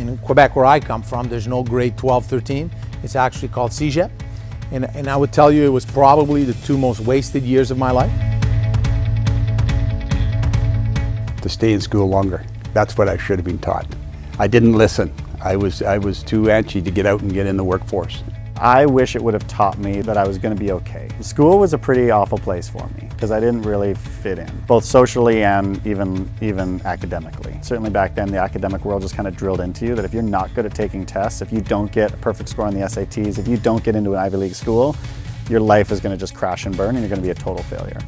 In Quebec, where I come from, there's no grade 12, 13. It's actually called Cégep. And I would tell you it was probably the two most wasted years of my life. To stay in school longer. That's what I should have been taught. I didn't listen. I was too antsy to get out and get in the workforce. I wish it would have taught me that I was going to be okay. School was a pretty awful place for me because I didn't really fit in, both socially and even academically. Certainly back then, the academic world just kind of drilled into you that if you're not good at taking tests, if you don't get a perfect score on the SATs, if you don't get into an Ivy League school, your life is going to just crash and burn and you're going to be a total failure.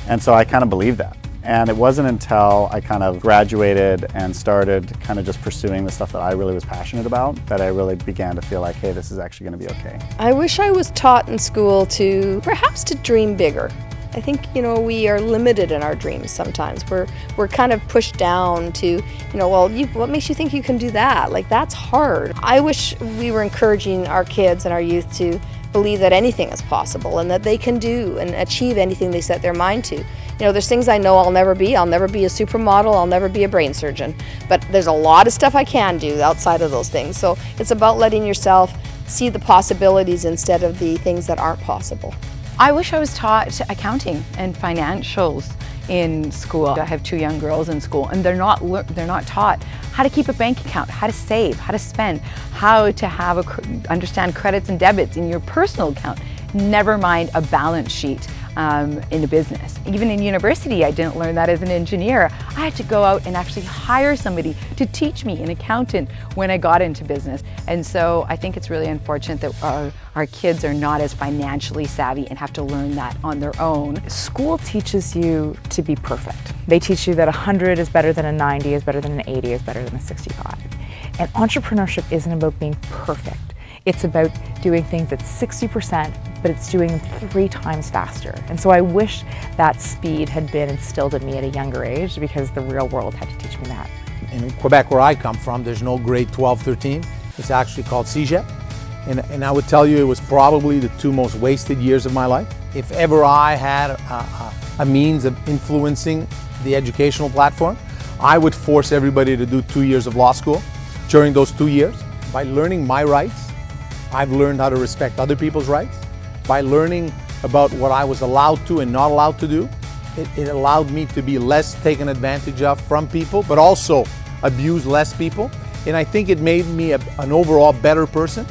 And so I kind of believed that. And it wasn't until I kind of graduated and started kind of just pursuing the stuff that I really was passionate about that I really began to feel like, hey, this is actually going to be okay. I wish I was taught in school to perhaps to dream bigger. I think, we are limited in our dreams sometimes. We're kind of pushed down to, well, what makes you think you can do that? Like, that's hard. I wish we were encouraging our kids and our youth to believe that anything is possible and that they can do and achieve anything they set their mind to. There's things I know I'll never be. I'll never be a supermodel. I'll never be a brain surgeon. But there's a lot of stuff I can do outside of those things. So it's about letting yourself see the possibilities instead of the things that aren't possible. I wish I was taught accounting and financials in school. I have two young girls in school, and they're not taught how to keep a bank account, how to save, how to spend, how to understand credits and debits in your personal account. Never mind a balance sheet in a business. Even in university, I didn't learn that as an engineer. I had to go out and actually hire somebody to teach me, an accountant, when I got into business. And so I think it's really unfortunate that our kids are not as financially savvy and have to learn that on their own. School teaches you to be perfect. They teach you that 100 is better than a 90, is better than an 80, is better than a 65. And entrepreneurship isn't about being perfect. It's about doing things at 60%, but it's doing them 3 times faster. And so I wish that speed had been instilled in me at a younger age because the real world had to teach me that. In Quebec, where I come from, there's no grade 12, 13. It's actually called Cégep. And I would tell you it was probably the two most wasted years of my life. If ever I had a means of influencing the educational platform, I would force everybody to do 2 years of law school. During those 2 years, by learning my rights, I've learned how to respect other people's rights. By learning about what I was allowed to and not allowed to do, it allowed me to be less taken advantage of from people, but also abuse less people. And I think it made me an overall better person.